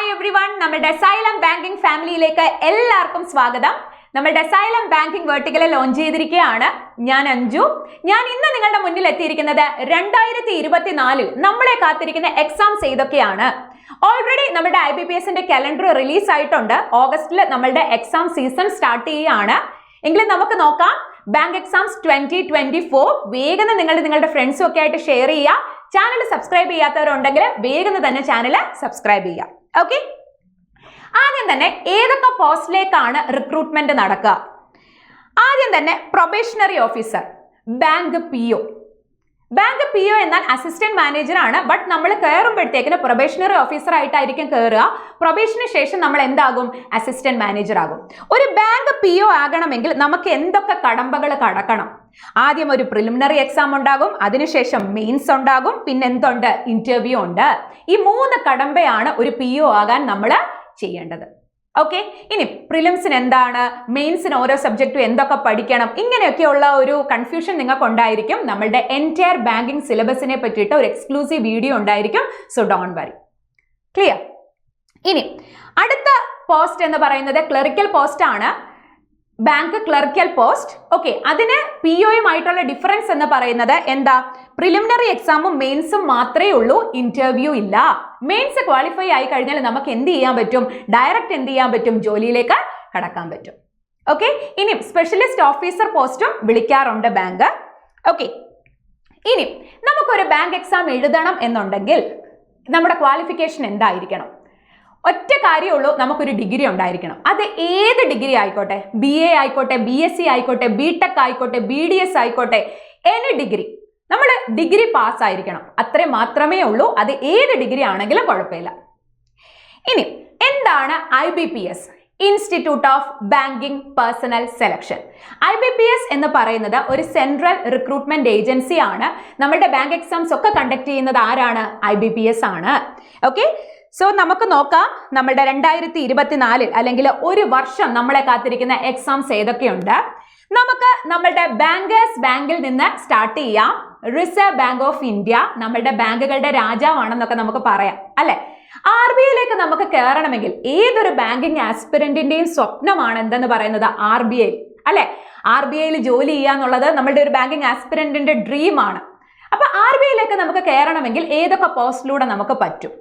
Hi every one, നമ്മുടെ xylem banking ഫാമിലിയിലേക്ക് എല്ലാവർക്കും സ്വാഗതം. നമ്മുടെ സൈലം ബാങ്കിങ് വെർട്ടിക്കൽ ലോഞ്ച് ചെയ്തിരിക്കുകയാണ്. ഞാൻ അഞ്ജു. ഞാൻ ഇന്ന് നിങ്ങളുടെ മുന്നിൽ എത്തിയിരിക്കുന്നത് 2024 നമ്മളെ കാത്തിരിക്കുന്ന എക്സാംസ് ഏതൊക്കെയാണ്. ഓൾറെഡി നമ്മുടെ IBPSന്റെ കലണ്ടർ റിലീസ് ആയിട്ടുണ്ട്. ഓഗസ്റ്റിൽ നമ്മളുടെ എക്സാം സീസൺ സ്റ്റാർട്ട് ചെയ്യുകയാണ്. എങ്കിലും നമുക്ക് നോക്കാം. ബാങ്ക് എക്സാംസ് 2024 വേഗം നിങ്ങളുടെ ഫ്രണ്ട്സും ഒക്കെ ആയിട്ട് ഷെയർ ചെയ്യുക. ചാനൽ സബ്സ്ക്രൈബ് ചെയ്യാത്തവരുണ്ടെങ്കിൽ വേഗം തന്നെ ചാനൽ സബ്സ്ക്രൈബ് ചെയ്യുക. ഓക്കെ, ആദ്യം തന്നെ ഏതൊക്കെ പോസ്റ്റിലേക്കാണ് റിക്രൂട്ട്മെന്റ് നടക്കുക? ആദ്യം തന്നെ probationary officer, bank PO. Bank PO എന്നാൽ അസിസ്റ്റന്റ് മാനേജർ ആണ്. ബട്ട് നമ്മൾ കയറുമ്പോഴത്തേക്കിന് പ്രൊബേഷണറി ഓഫീസർ ആയിട്ടായിരിക്കും കയറുക. പ്രൊബേഷന് ശേഷം നമ്മൾ എന്താകും? അസിസ്റ്റന്റ് മാനേജർ ആകും. ഒരു ബാങ്ക് PO ആകണമെങ്കിൽ നമുക്ക് എന്തൊക്കെ കടമ്പകൾ കടക്കണം? ആദ്യം ഒരു പ്രിലിമിനറി എക്സാം ഉണ്ടാകും, അതിനുശേഷം മെയിൻസ് ഉണ്ടാകും, പിന്നെ എന്തുണ്ട്? ഇന്റർവ്യൂ ഉണ്ട്. ഈ 3 കടമ്പയാണ് ഒരു PO ആകാൻ നമ്മൾ ചെയ്യേണ്ടത്. ഓക്കെ, ഇനി പ്രിലിംസിന് എന്താണ്, മെയിൻസിന് ഓരോ സബ്ജക്റ്റും എന്തൊക്കെ പഠിക്കണം, ഇങ്ങനെയൊക്കെയുള്ള ഒരു കൺഫ്യൂഷൻ നിങ്ങൾക്ക് ഉണ്ടായിരിക്കും. നമ്മളുടെ എൻറ്റയർ ബാങ്കിങ് സിലബസിനെ പറ്റിയിട്ട് ഒരു എക്സ്ക്ലൂസീവ് വീഡിയോ ഉണ്ടായിരിക്കും. So don't worry. ക്ലിയർ? ഇനി അടുത്ത പോസ്റ്റ് എന്ന് പറയുന്നത് ക്ലറിക്കൽ പോസ്റ്റ് ആണ്. Bank clerical post. ഓക്കെ, അതിന് POയുമായിട്ടുള്ള ഡിഫറൻസ് എന്ന് പറയുന്നത് എന്താ? പ്രിലിമിനറി എക്സാമും മെയിൻസും മാത്രമേ ഉള്ളൂ, ഇന്റർവ്യൂ ഇല്ല. മെയിൻസ് ക്വാളിഫൈ ആയി കഴിഞ്ഞാൽ നമുക്ക് എന്ത് ചെയ്യാൻ പറ്റും? ഡയറക്റ്റ് എന്ത് ചെയ്യാൻ പറ്റും? ജോലിയിലേക്ക് കടക്കാൻ പറ്റും. ഓക്കെ, ഇനി സ്പെഷ്യലിസ്റ്റ് ഓഫീസർ പോസ്റ്റും വിളിക്കാറുണ്ട് ബാങ്ക്. ഓക്കെ, ഇനി നമുക്കൊരു ബാങ്ക് എക്സാം എഴുതണം എന്നുണ്ടെങ്കിൽ നമ്മുടെ ക്വാളിഫിക്കേഷൻ എന്തായിരിക്കണം? ഒറ്റ കാര്യമുള്ളൂ, നമുക്കൊരു ഡിഗ്രി ഉണ്ടായിരിക്കണം. അത് ഏത് ഡിഗ്രി ആയിക്കോട്ടെ, BA ആയിക്കോട്ടെ, BSc ആയിക്കോട്ടെ, BTech ആയിക്കോട്ടെ, BDS ആയിക്കോട്ടെ, എനി ഡിഗ്രി, നമ്മൾ ഡിഗ്രി പാസ് ആയിരിക്കണം. അത്രയും മാത്രമേ ഉള്ളൂ. അത് ഏത് ഡിഗ്രി ആണെങ്കിലും കുഴപ്പമില്ല. ഇനി എന്താണ് IBPS? Institute of banking personal selection. IBPS എന്ന് പറയുന്നത് ഒരു സെൻട്രൽ റിക്രൂട്ട്മെന്റ് ഏജൻസി ആണ്. നമ്മുടെ ബാങ്ക് എക്സാംസ് ഒക്കെ കണ്ടക്ട് ചെയ്യുന്നത് ആരാണ്? IBPS ആണ്. ഓക്കെ, സോ നമുക്ക് നോക്കാം നമ്മുടെ 2024 അല്ലെങ്കിൽ ഒരു വർഷം നമ്മളെ കാത്തിരിക്കുന്ന എക്സാംസ് ഏതൊക്കെയുണ്ട്. നമുക്ക് നമ്മളുടെ ബാങ്കേഴ്സ് ബാങ്കിൽ നിന്ന് സ്റ്റാർട്ട് ചെയ്യാം. റിസർവ് ബാങ്ക് ഓഫ് ഇന്ത്യ നമ്മളുടെ ബാങ്കുകളുടെ രാജാവാണെന്നൊക്കെ നമുക്ക് പറയാം, അല്ലെ? RBIയിലേക്ക് നമുക്ക് കയറണമെങ്കിൽ ഏതൊരു ബാങ്കിങ് ആസ്പിരന്റിന്റെയും സ്വപ്നമാണ് എന്തെന്ന് പറയുന്നത്? RBI, അല്ലെ? RBIയിൽ ജോലി ചെയ്യാന്നുള്ളത് നമ്മളുടെ ഒരു ബാങ്കിങ് ആസ്പിരന്റിന്റെ ഡ്രീം ആണ്. അപ്പൊ RBIയിലേക്ക് നമുക്ക് കയറണമെങ്കിൽ ഏതൊക്കെ പോസ്റ്റിലൂടെ നമുക്ക് പറ്റും?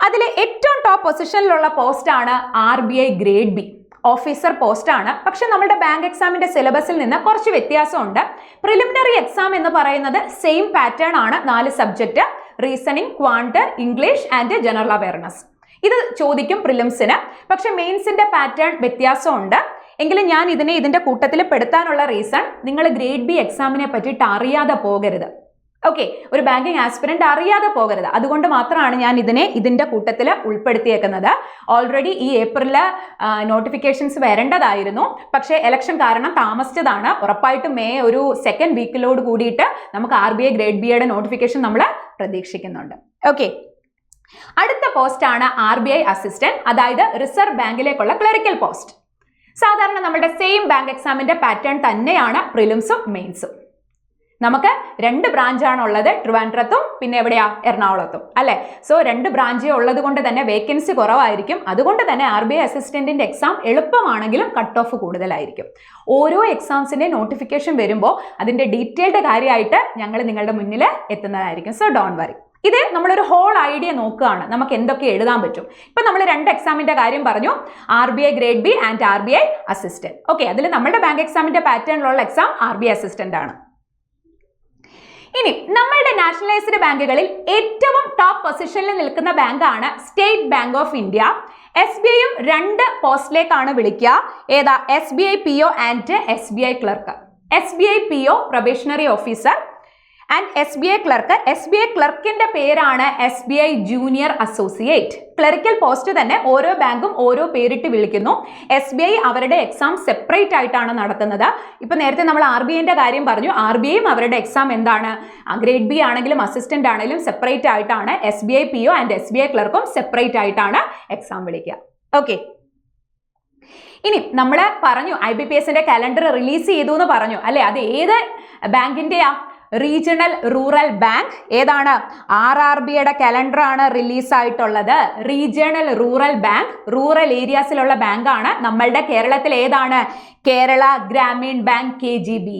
അതിലെ ഏറ്റവും ടോപ്പ് പൊസിഷനിലുള്ള പോസ്റ്റ് ആണ് RBI grade B officer post ആണ്. പക്ഷെ നമ്മുടെ ബാങ്ക് എക്സാമിന്റെ സിലബസിൽ നിന്ന് കുറച്ച് വ്യത്യാസമുണ്ട്. പ്രിലിമിനറി എക്സാം എന്ന് പറയുന്നത് സെയിം പാറ്റേൺ ആണ്. 4 subject: reasoning, Quant, English and general awareness. ഇത് ചോദിക്കും പ്രിലിംസിന്. പക്ഷെ മെയിൻസിന്റെ പാറ്റേൺ വ്യത്യാസമുണ്ട്. എങ്കിലും ഞാൻ ഇതിന്റെ കൂട്ടത്തിൽ പെടുത്താനുള്ള റീസൺ, നിങ്ങൾ ഗ്രേഡ് B എക്സാമിനെ പറ്റിയിട്ട് അറിയാതെ പോകരുത്. ഓക്കെ, ഒരു ബാങ്കിങ് ആസ്പിരന്റ് അറിയാതെ പോകരുത്. അതുകൊണ്ട് മാത്രമാണ് ഞാൻ ഇതിന്റെ കൂട്ടത്തിൽ ഉൾപ്പെടുത്തിയേക്കുന്നത്. ഓൾറെഡി ഈ ഏപ്രിലില് നോട്ടിഫിക്കേഷൻസ് വരേണ്ടതായിരുന്നു. പക്ഷേ ഇലക്ഷൻ കാരണം താമസിച്ചതാണ്. ഉറപ്പായിട്ടും മെയ് ഒരു 2nd വീക്കിലോട് കൂടിയിട്ട് നമുക്ക് RBI ഗ്രേഡ് Bയുടെ നോട്ടിഫിക്കേഷൻ നമ്മൾ പ്രതീക്ഷിക്കുന്നുണ്ട്. ഓക്കെ, അടുത്ത പോസ്റ്റ് ആണ് RBI അസിസ്റ്റന്റ്, അതായത് റിസർവ് ബാങ്കിലേക്കുള്ള ക്ലറിക്കൽ പോസ്റ്റ്. സാധാരണ നമ്മുടെ സെയിം ബാങ്ക് എക്സാമിന്റെ പാറ്റേൺ തന്നെയാണ് പ്രിലിംസും മെയിൻസും. നമുക്ക് 2 ബ്രാഞ്ചാണ് ഉള്ളത്, ട്രിവാൻഡ്രത്തും പിന്നെ എവിടെയാ? എറണാകുളത്തും, അല്ലെ? സോ 2 ബ്രാഞ്ച് ഉള്ളത് കൊണ്ട് തന്നെ വേക്കൻസി കുറവായിരിക്കും. അതുകൊണ്ട് തന്നെ RBI അസിസ്റ്റന്റിന്റെ എക്സാം എളുപ്പമാണെങ്കിലും കട്ട് ഓഫ് കൂടുതലായിരിക്കും. ഓരോ എക്സാംസിന്റെ നോട്ടിഫിക്കേഷൻ വരുമ്പോൾ അതിന്റെ ഡീറ്റെയിൽഡ് കാര്യമായിട്ട് ഞങ്ങൾ നിങ്ങളുടെ മുന്നിൽ എത്തുന്നതായിരിക്കും. So don't worry. ഇത് നമ്മളൊരു ഹോൾ ഐഡിയ നോക്കുകയാണ്, നമുക്ക് എന്തൊക്കെ എഴുതാൻ പറ്റും. ഇപ്പൊ നമ്മൾ 2 എക്സാമിന്റെ കാര്യം പറഞ്ഞു, RBI grade B and RBI assistant. Okay, അതിൽ നമ്മുടെ ബാങ്ക് എക്സാമിന്റെ പാറ്റേണിലുള്ള എക്സാം RBI അസിസ്റ്റന്റ് ആണ്. ഇനി നമ്മളുടെ നാഷണലൈസ്ഡ് ബാങ്കുകളിൽ ഏറ്റവും ടോപ്പ് പൊസിഷനിൽ നിൽക്കുന്ന ബാങ്കാണ് സ്റ്റേറ്റ് ബാങ്ക് ഓഫ് ഇന്ത്യ. SBIയും 2 പോസ്റ്റിലേക്കാണ് വിളിക്കുക. ഏതാ? SBI PO and SBI clerk. SBI PO probationary officer and SBI clerk. SBI ക്ലർക്കിന്റെ പേരാണ് SBI junior associate. Clerical post തന്നെ ഓരോ ബാങ്കും ഓരോ പേരിട്ട് വിളിക്കുന്നു. SBI അവരുടെ എക്സാം സെപ്പറേറ്റ് ആയിട്ടാണ് നടത്തുന്നത്. ഇപ്പൊ നേരത്തെ നമ്മൾ RBIന്റെ കാര്യം പറഞ്ഞു. RBIയും അവരുടെ എക്സാം എന്താണ്? ഗ്രേഡ് B ആണെങ്കിലും അസിസ്റ്റന്റ് ആണെങ്കിലും സെപ്പറേറ്റ് ആയിട്ടാണ്. SBI PO ആൻഡ് SBI ക്ലർക്കും സെപ്പറേറ്റ് ആയിട്ടാണ് എക്സാം വിളിക്കുക. ഓക്കെ, ഇനി നമ്മൾ പറഞ്ഞു IBPSന്റെ കലണ്ടർ റിലീസ് ചെയ്തു എന്ന് പറഞ്ഞു, അല്ലെ? അത് ഏത് ബാങ്കിന്റെയാ? Regional rural bank. ഏതാണ്? RRBയുടെ കലണ്ടറാണ് റിലീസ് ആയിട്ടുള്ളത്. റീജിയണൽ റൂറൽ ബാങ്ക്, റൂറൽ ഏരിയാസിലുള്ള ബാങ്കാണ്. നമ്മളുടെ കേരളത്തിൽ ഏതാണ്? Kerala Grameen bank, KGB.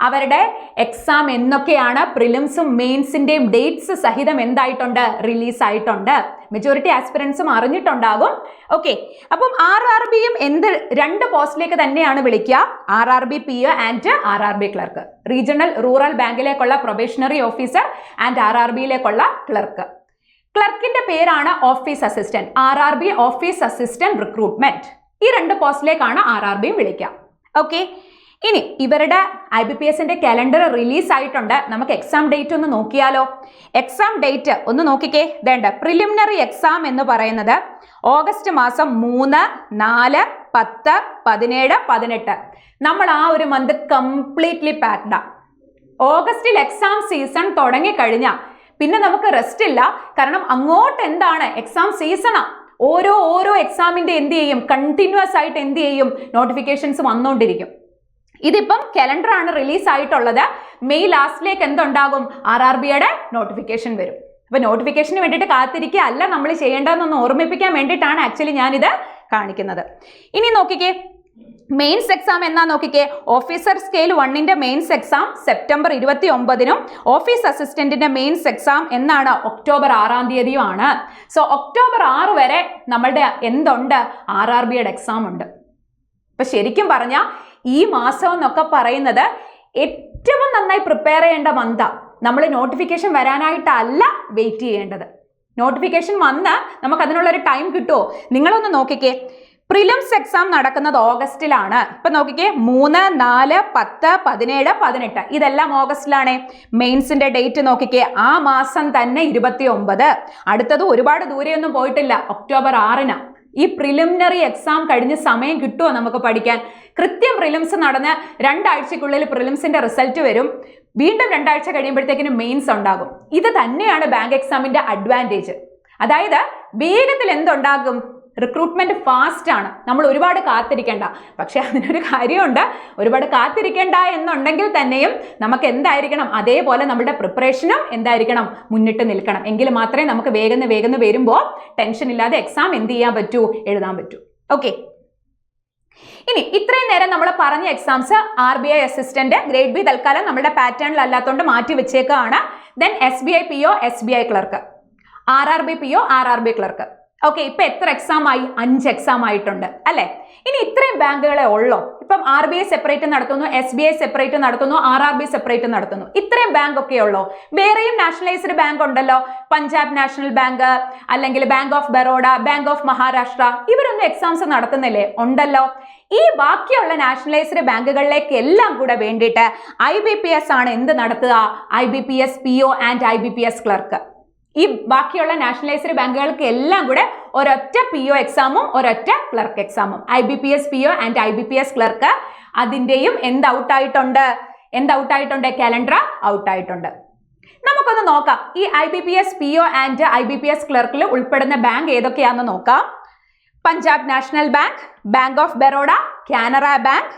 അവരുടെ എക്സാം എന്നൊക്കെയാണ്? പ്രിലിംസും മെയിൻസിന്റെയും ഡേറ്റ്സ് സഹിതം എന്തായിട്ടുണ്ട്? റിലീസ് ആയിട്ടുണ്ട്. മെജോറിറ്റി ആസ്പിറൻസും അറിഞ്ഞിട്ടുണ്ടാകും. ഓക്കെ, അപ്പം RRBയും എന്ത് 2 പോസ്റ്റിലേക്ക് തന്നെയാണ് വിളിക്കുക. RRB PO and RRB clerk. Regional rural ബാങ്കിലേക്കുള്ള പ്രൊബേഷണറി ഓഫീസർ ആൻഡ് RRBയിലേക്കുള്ള ക്ലർക്ക്. ക്ലർക്കിന്റെ പേരാണ് office assistant. RRB office assistant recruitment. ഈ 2 പോസ്റ്റിലേക്കാണ് RRBയും വിളിക്കുക. ഓക്കെ, ഇനി ഇവരുടെ IBPSന്റെ കലണ്ടർ റിലീസ് ആയിട്ടുണ്ട്. നമുക്ക് എക്സാം ഡേറ്റ് ഒന്ന് നോക്കിയാലോ? എക്സാം ഡേറ്റ് ഒന്ന് നോക്കിക്കേ. വേണ്ട, പ്രിലിമിനറി എക്സാം എന്ന് പറയുന്നത് ഓഗസ്റ്റ് മാസം 3, 4, 10, 17, 18. നമ്മൾ ആ ഒരു മന്ത് കംപ്ലീറ്റ്ലി പാക്ഡാ. ഓഗസ്റ്റിൽ എക്സാം സീസൺ തുടങ്ങിക്കഴിഞ്ഞാൽ പിന്നെ നമുക്ക് റെസ്റ്റ് ഇല്ല. കാരണം അങ്ങോട്ട് എന്താണ്? എക്സാം സീസണാ. ഓരോ എക്സാമിന്റെ എന്ത് ചെയ്യും? കണ്ടിന്യൂസ് ആയിട്ട് എന്ത് ചെയ്യും? നോട്ടിഫിക്കേഷൻസ് വന്നുകൊണ്ടിരിക്കും. ഇതിപ്പം കലണ്ടർ ആണ് റിലീസ് ആയിട്ടുള്ളത്. മെയ് ലാസ്റ്റിലേക്ക് എന്തുണ്ടാകും? RRBയുടെ നോട്ടിഫിക്കേഷൻ വരും. അപ്പൊ നോട്ടിഫിക്കേഷന് വേണ്ടിയിട്ട് കാത്തിരിക്കുക അല്ല നമ്മൾ ചെയ്യേണ്ടതെന്നൊന്ന് ഓർമ്മിപ്പിക്കാൻ വേണ്ടിയിട്ടാണ് ആക്ച്വലി ഞാനിത് കാണിക്കുന്നത്. ഇനി നോക്കിക്കേ, മെയിൻസ് എക്സാം എന്നാ നോക്കിക്കേ. ഓഫീസർ സ്കെയിൽ 1ന്റെ മെയിൻസ് എക്സാം സെപ്റ്റംബർ 29നും ഓഫീസ് അസിസ്റ്റന്റിന്റെ മെയിൻസ് എക്സാം എന്നാണ്? ഒക്ടോബർ 6-ാം തീയതിയുമാണ്. സോ ഒക്ടോബർ 6 വരെ നമ്മളുടെ എന്തുണ്ട്? RRBയുടെ എക്സാം ഉണ്ട്. അപ്പൊ ശരിക്കും പറഞ്ഞാൽ ഈ മാസം എന്നൊക്കെ പറയുന്നത് ഏറ്റവും നന്നായി പ്രിപ്പയർ ചെയ്യേണ്ട മന്താ. നമ്മൾ നോട്ടിഫിക്കേഷൻ വരാനായിട്ടല്ല വെയിറ്റ് ചെയ്യേണ്ടത്. നോട്ടിഫിക്കേഷൻ വന്ന് നമുക്ക് അതിനുള്ളൊരു ടൈം കിട്ടുമോ? നിങ്ങളൊന്ന് നോക്കിക്കേ. പ്രിലിംസ് എക്സാം നടക്കുന്നത് ഓഗസ്റ്റിലാണ്. ഇപ്പൊ നോക്കിക്കേ, 3, 4, 10, 17, 18 ഇതെല്ലാം ഓഗസ്റ്റിലാണ്. മെയിൻസിന്റെ ഡേറ്റ് നോക്കിക്കേ, ആ മാസം തന്നെ 29. അടുത്തത് ഒരുപാട് ദൂരെയൊന്നും പോയിട്ടില്ല, ഒക്ടോബർ 6-ന്. ഈ പ്രിലിമിനറി എക്സാം കഴിഞ്ഞ് സമയം കിട്ടുമോ നമുക്ക് പഠിക്കാൻ? കൃത്യം പ്രിലിംസ് നടന്ന് 2 ആഴ്ചക്കുള്ളിൽ പ്രിലിംസിന്റെ റിസൾട്ട് വരും. വീണ്ടും 2 ആഴ്ച കഴിയുമ്പോഴത്തേക്കിനും മെയിൻസ് ഉണ്ടാകും. ഇത് തന്നെയാണ് ബാങ്ക് എക്സാമിന്റെ അഡ്വാൻറ്റേജ്. അതായത് വേഗത്തിൽ എന്തുണ്ടാകും? റിക്രൂട്ട്മെന്റ് ഫാസ്റ്റ് ആണ്. നമ്മൾ ഒരുപാട് കാത്തിരിക്കേണ്ട. പക്ഷെ അതിനൊരു കാര്യമുണ്ട്, ഒരുപാട് കാത്തിരിക്കേണ്ട എന്നുണ്ടെങ്കിൽ തന്നെയും നമുക്ക് എന്തായിരിക്കണം? അതേപോലെ നമ്മുടെ പ്രിപ്പറേഷനും എന്തായിരിക്കണം? മുന്നിട്ട് നിൽക്കണം. എങ്കിൽ മാത്രമേ നമുക്ക് വേഗം വരുമ്പോൾ ടെൻഷൻ ഇല്ലാതെ എക്സാം എന്ത് ചെയ്യാൻ പറ്റൂ? എഴുതാൻ പറ്റൂ. ഓക്കെ, ഇനി ഇത്രയും നേരം നമ്മൾ പറഞ്ഞ exams RBI assistant grade B തൽക്കാലം നമ്മുടെ പാറ്റേണിൽ അല്ലാത്തതുകൊണ്ട് മാറ്റി വെച്ചേക്കാണ്. Then SBI PO, SBI clerk, RRB PO, RRB clerk. Okay, ഇപ്പൊ എത്ര എക്സാം ആയി? 5 എക്സാം ആയിട്ടുണ്ട് അല്ലെ? ഇനി ഇത്രയും ബാങ്കുകളെ ഉള്ളോ? ഇപ്പം RBI സെപ്പറേറ്റ് നടത്തുന്നു, SBI സെപ്പറേറ്റ് നടത്തുന്നു, RRB സെപ്പറേറ്റ് നടത്തുന്നു. ഇത്രയും ബാങ്ക് ഒക്കെ ഉള്ളോ? വേറെയും നാഷണലൈസ്ഡ് ബാങ്ക് ഉണ്ടല്ലോ. പഞ്ചാബ് നാഷണൽ ബാങ്ക്, അല്ലെങ്കിൽ bank of Baroda, bank of Maharashtra, ഇവരൊന്നും എക്സാംസ് നടത്തുന്നില്ലേ? ഉണ്ടല്ലോ. ഈ ബാക്കിയുള്ള നാഷണലൈസ്ഡ് ബാങ്കുകളിലേക്ക് എല്ലാം കൂടെ വേണ്ടിയിട്ട് IBPS ആണ് എന്ത് നടത്തുക? IBPS PO and IBPS clerk. ഈ ബാക്കിയുള്ള നാഷണലൈസ്ഡ് ബാങ്കുകൾക്ക് എല്ലാം കൂടെ ഒരൊറ്റ PO എക്സാമും ഒരൊറ്റ ക്ലർക്ക് എക്സാമും. IBPS PO and IBPS clerk അതിൻ്റെയും എന്ത് ഔട്ടായിട്ടുണ്ട്? കലണ്ടർ ഔട്ടായിട്ടുണ്ട്. നമുക്കൊന്ന് നോക്കാം. ഈ IBPS PO ആൻഡ് IBPS ക്ലർക്കിൽ ഉൾപ്പെടുന്ന ബാങ്ക് ഏതൊക്കെയാണെന്ന് നോക്കാം. Punjab national bank, bank of Baroda, Canara bank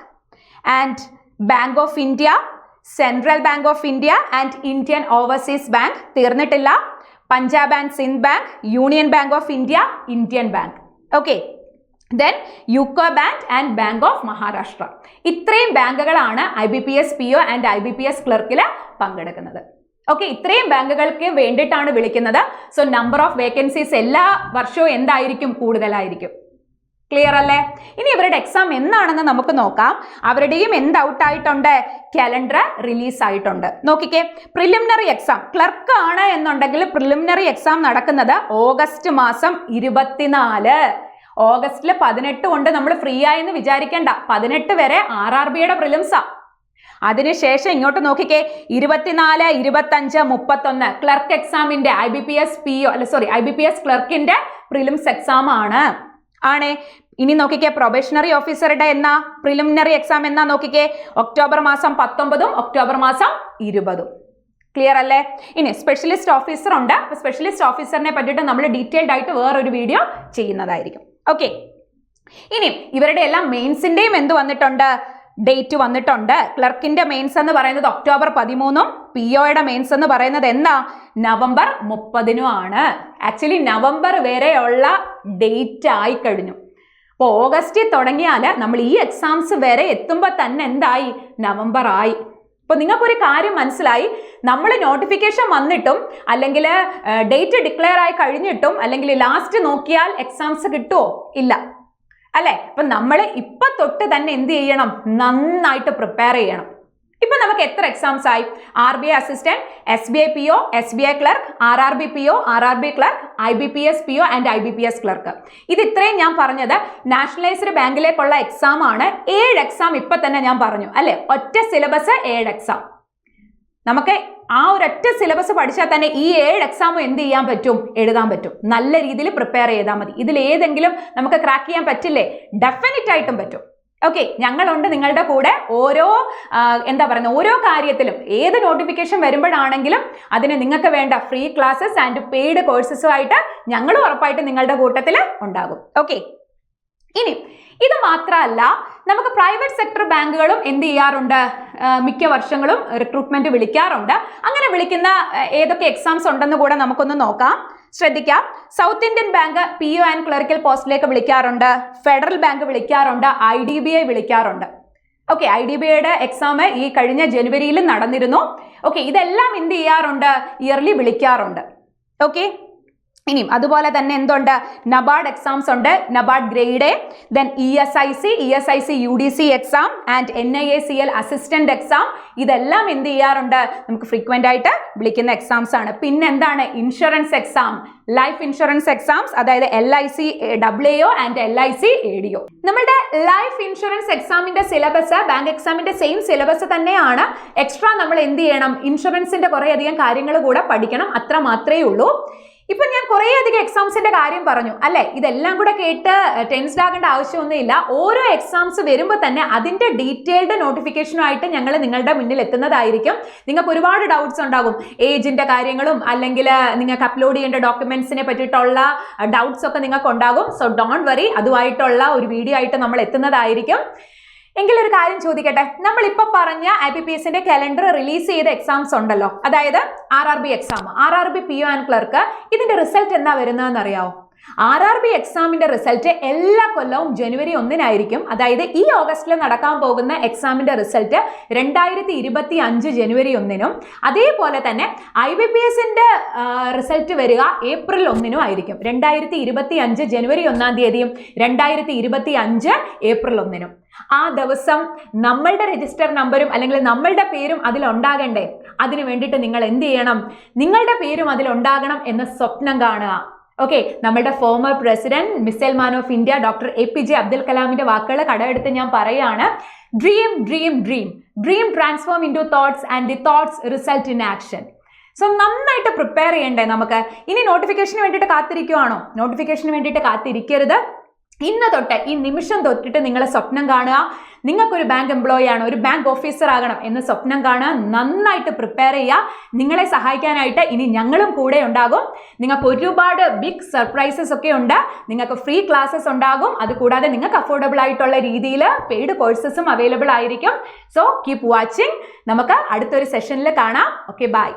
and bank of India, central bank of India and Indian overseas bank. തീർന്നിട്ടില്ല. Punjab and Sindh bank, union bank of India, Indian bank. Okay, then UCO bank and bank of Maharashtra. ഇത്രയും ബാങ്കുകളാണ് IBPS PO and IBPS ക്ലർക്കിൽ പങ്കെടുക്കുന്നത്. ഓക്കെ, ഇത്രയും ബാങ്കുകൾക്ക് വേണ്ടിയിട്ടാണ് വിളിക്കുന്നത്. സോ നമ്പർ ഓഫ് വേക്കൻസീസ് എല്ലാ വർഷവും എന്തായിരിക്കും? കൂടുതലായിരിക്കും. ക്ലിയർ അല്ലേ? ഇനി ഇവരുടെ എക്സാം എന്നാണെന്ന് നമുക്ക് നോക്കാം. അവരുടെയും എന്ത് ഔട്ടായിട്ടുണ്ട്? കലണ്ടർ റിലീസ് ആയിട്ടുണ്ട്. നോക്കിക്കേ, പ്രിലിമിനറി എക്സാം ക്ലർക്ക് ആണ് എന്നുണ്ടെങ്കിൽ പ്രിലിമിനറി എക്സാം നടക്കുന്നത് ഓഗസ്റ്റ് മാസം 24. ഓഗസ്റ്റിൽ 18 കൊണ്ട് നമ്മൾ ഫ്രീ ആയെന്ന് വിചാരിക്കേണ്ട. 18 വരെ RRBയുടെ പ്രിലിംസാ. അതിനുശേഷം ഇങ്ങോട്ട് നോക്കിക്കേ, 24, 25, 31 ക്ലർക്ക് എക്സാമിന്റെ IBPS ക്ലർക്കിന്റെ പ്രിലിംസ് എക്സാം ആണ്. ഇനി നോക്കിക്കേ, പ്രൊബേഷണറി ഓഫീസറുടെ എന്നാ പ്രിലിമിനറി എക്സാം എന്നാ നോക്കിക്കേ, ഒക്ടോബർ മാസം 19ഉം ഒക്ടോബർ മാസം 20ഉം. ക്ലിയർ അല്ലേ? ഇനി സ്പെഷ്യലിസ്റ്റ് ഓഫീസർ ഉണ്ട്. സ്പെഷ്യലിസ്റ്റ് ഓഫീസറിനെ പറ്റിയിട്ട് നമ്മൾ ഡീറ്റെയിൽഡ് ആയിട്ട് വേറൊരു വീഡിയോ ചെയ്യുന്നതായിരിക്കും. ഓക്കെ, ഇനി ഇവരുടെ എല്ലാം മെയിൻസിന്റെയും എന്ത് വന്നിട്ടുണ്ട്? ഡേറ്റ് വന്നിട്ടുണ്ട്. ക്ലർക്കിന്റെ മെയിൻസ് എന്ന് പറയുന്നത് ഒക്ടോബർ 13ഉം POയുടെ മെയിൻസ് എന്ന് പറയുന്നത് എന്താ നവംബർ 30നും ആണ്. ആക്ച്വലി നവംബർ വരെയുള്ള ഡേറ്റ് ആയി കഴിഞ്ഞു. അപ്പോൾ ഓഗസ്റ്റിൽ തുടങ്ങിയാൽ നമ്മൾ ഈ എക്സാംസ് വരെ എത്തുമ്പോൾ തന്നെ എന്തായി നവംബർ ആയി. അപ്പോൾ നിങ്ങൾക്കൊരു കാര്യം മനസ്സിലായി, നമ്മൾ നോട്ടിഫിക്കേഷൻ വന്നിട്ടും അല്ലെങ്കിൽ ഡേറ്റ് ഡിക്ലെയർ ആയി കഴിഞ്ഞിട്ടും അല്ലെങ്കിൽ ലാസ്റ്റ് നോക്കിയാൽ എക്സാംസ് കിട്ടുമോ? ഇല്ല അല്ലേ? അപ്പം നമ്മൾ ഇപ്പം തൊട്ട് തന്നെ എന്ത് ചെയ്യണം? നന്നായിട്ട് പ്രിപ്പയർ ചെയ്യണം. ഇപ്പം നമുക്ക് എത്ര എക്സാംസ് ആയി? RBI assistant, SBI PO, SBI clerk, RRB PO, RRB clerk, IBPS PO and IBPS clerk. ഇത് ഇത്രയും ഞാൻ പറഞ്ഞത് നാഷണലൈസ്ഡ് ബാങ്കിലേക്കുള്ള എക്സാം ആണ്. 7 എക്സാം ഇപ്പം തന്നെ ഞാൻ പറഞ്ഞു അല്ലേ? ഒറ്റ സിലബസ് 7 എക്സാം. നമുക്ക് ആ ഒരൊറ്റ സിലബസ് പഠിച്ചാൽ തന്നെ ഈ 7 എക്സാമും എന്ത് ചെയ്യാൻ പറ്റും? എഴുതാൻ പറ്റും. നല്ല രീതിയിൽ പ്രിപ്പയർ ചെയ്താൽ മതി. ഇതിൽ ഏതെങ്കിലും നമുക്ക് ക്രാക്ക് ചെയ്യാൻ പറ്റില്ലേ? ഡെഫിനറ്റ് ആയിട്ടും പറ്റും. ഓക്കെ, ഞങ്ങളുണ്ട് നിങ്ങളുടെ കൂടെ. ഓരോ കാര്യത്തിലും ഏത് നോട്ടിഫിക്കേഷൻ വരുമ്പോഴാണെങ്കിലും അതിന് നിങ്ങൾക്ക് വേണ്ട ഫ്രീ ക്ലാസ്സസ് ആൻഡ് പെയ്ഡ് കോഴ്സസുമായിട്ട് ഞങ്ങൾ ഉറപ്പായിട്ട് നിങ്ങളുടെ കൂട്ടത്തിൽ ഉണ്ടാകും. ഓക്കെ, ഇനി ഇത് മാത്രമല്ല, നമുക്ക് പ്രൈവറ്റ് സെക്ടർ ബാങ്കുകളും എന്ത് ചെയ്യാറുണ്ട്? മിക്ക വർഷങ്ങളും റിക്രൂട്ട്മെന്റ് വിളിക്കാറുണ്ട്. അങ്ങനെ വിളിക്കുന്ന ഏതൊക്കെ എക്സാംസ് ഉണ്ടെന്ന് കൂടെ നമുക്കൊന്ന് നോക്കാം. ശ്രദ്ധിക്കാം. South Indian bank PO and clerical പോസ്റ്റിലേക്ക് വിളിക്കാറുണ്ട്. ഫെഡറൽ ബാങ്ക് വിളിക്കാറുണ്ട്. IDBI വിളിക്കാറുണ്ട്. ഓക്കെ, IDBIയുടെ എക്സാം ഈ കഴിഞ്ഞ ജനുവരിയിൽ നടന്നിരുന്നു. ഓക്കെ, ഇതെല്ലാം എന്ത് ചെയ്യാറുണ്ട്? ഇയർലി വിളിക്കാറുണ്ട്. ഓക്കെ, ഇനിയും അതുപോലെ തന്നെ എന്തുണ്ട്? നബാർഡ് എക്സാംസ് ഉണ്ട്. NABARD grade A, then ESIC UDC exam and NIACL assistant exam. ഇതെല്ലാം എന്ത് ചെയ്യാറുണ്ട്? നമുക്ക് ഫ്രീക്വന്റ് ആയിട്ട് വിളിക്കുന്ന എക്സാംസ് ആണ്. പിന്നെ എന്താണ്? Insurance exam, life insurance exams, അതായത് LIC AAO and LIC ADO. നമ്മുടെ ലൈഫ് ഇൻഷുറൻസ് എക്സാമിന്റെ സിലബസ് ബാങ്ക് എക്സാമിന്റെ സെയിം സിലബസ് തന്നെയാണ്. എക്സ്ട്രാ നമ്മൾ എന്ത് ചെയ്യണം? ഇൻഷുറൻസിന്റെ കുറേയധികം കാര്യങ്ങൾ കൂടെ പഠിക്കണം. അത്ര മാത്രമേ ഉള്ളൂ. ഇപ്പൊ ഞാൻ കുറേയധികം എക്സാംസിന്റെ കാര്യം പറഞ്ഞു അല്ലെ? ഇതെല്ലാം കൂടെ കേട്ട് ടെൻസ്ഡ് ആകേണ്ട ആവശ്യമൊന്നുമില്ല. ഓരോ എക്സാംസ് വരുമ്പോൾ തന്നെ അതിന്റെ ഡീറ്റെയിൽഡ് നോട്ടിഫിക്കേഷനുമായിട്ട് ഞങ്ങൾ നിങ്ങളുടെ മുന്നിൽ എത്തുന്നതായിരിക്കും. നിങ്ങൾക്ക് ഒരുപാട് ഡൗട്ട്സ് ഉണ്ടാകും. ഏജിന്റെ കാര്യങ്ങളും അല്ലെങ്കിൽ നിങ്ങൾക്ക് അപ്ലോഡ് ചെയ്യേണ്ട ഡോക്യുമെന്റ്സിനെ പറ്റിയിട്ടുള്ള ഡൗട്ട്സ് ഒക്കെ നിങ്ങൾക്ക് ഉണ്ടാകും. സോ ഡോണ്ട് വറി, അതുമായിട്ടുള്ള ഒരു വീഡിയോ ആയിട്ട് നമ്മൾ എത്തുന്നതായിരിക്കും. എങ്കിലൊരു കാര്യം ചോദിക്കട്ടെ, നമ്മളിപ്പോ പറഞ്ഞ IBPSന്റെ കലണ്ടർ റിലീസ് ചെയ്ത എക്സാംസ് ഉണ്ടല്ലോ, അതായത് RRB exam, RRB PO and clerk, ഇതിന്റെ റിസൾട്ട് എന്നാ വരുന്നതെന്ന് അറിയാവോ? RRB എക്സാമിന്റെ റിസൾട്ട് എല്ലാ കൊല്ലവും ജനുവരി 1-നായിരിക്കും. അതായത് ഈ ഓഗസ്റ്റിൽ നടക്കാൻ പോകുന്ന എക്സാമിന്റെ റിസൾട്ട് 2025 ജനുവരി 1-നും, അതേപോലെ തന്നെ IBPSന്റെ റിസൾട്ട് വരിക ഏപ്രിൽ 1-നും ആയിരിക്കും. 2025 ജനുവരി 1-ാം തീയതിയും 2025 ഏപ്രിൽ 1-നും. ആ ദിവസം നമ്മളുടെ രജിസ്റ്റർ നമ്പറും അല്ലെങ്കിൽ നമ്മളുടെ പേരും അതിലുണ്ടാകണ്ടേ? അതിനു വേണ്ടിയിട്ട് നിങ്ങൾ എന്ത് ചെയ്യണം? നിങ്ങളുടെ പേരും അതിലുണ്ടാകണം എന്ന സ്വപ്നം കാണുക. ഓക്കെ, നമ്മുടെ former president missile man of India doctor APJ Abdul കലാമിന്റെ വാക്കുകൾ കടമെടുത്ത് ഞാൻ പറയാണ്. Dream dream dream dream transform into thoughts and the thoughts result in action. So നന്നായിട്ട് പ്രിപ്പയർ ചെയ്യണ്ടേ നമുക്ക്? ഇനി നോട്ടിഫിക്കേഷന് വേണ്ടിയിട്ട് കാത്തിരിക്കുവാണോ? നോട്ടിഫിക്കേഷന് വേണ്ടിയിട്ട് കാത്തിരിക്കരുത്. ഇന്ന് തൊട്ട്, ഈ നിമിഷം തൊട്ടിട്ട് നിങ്ങളെ സ്വപ്നം കാണുക. നിങ്ങൾക്കൊരു ബാങ്ക് എംപ്ലോയി ആണ്, ഒരു ബാങ്ക് ഓഫീസർ ആകണം എന്ന് സ്വപ്നം കാണുക. നന്നായിട്ട് പ്രിപ്പയർ ചെയ്യുക. നിങ്ങളെ സഹായിക്കാനായിട്ട് ഇനി ഞങ്ങളും കൂടെ ഉണ്ടാകും. നിങ്ങൾക്ക് ഒരുപാട് ബിഗ് സർപ്രൈസസ് ഒക്കെ ഉണ്ട്. നിങ്ങൾക്ക് ഫ്രീ ക്ലാസ്സസ് ഉണ്ടാകും. അതുകൂടാതെ നിങ്ങൾക്ക് അഫോർഡബിൾ ആയിട്ടുള്ള രീതിയിൽ പെയ്ഡ് കോഴ്സസും അവൈലബിൾ ആയിരിക്കും. So keep watching. നമുക്ക് അടുത്തൊരു സെഷനിൽ കാണാം. Okay, by.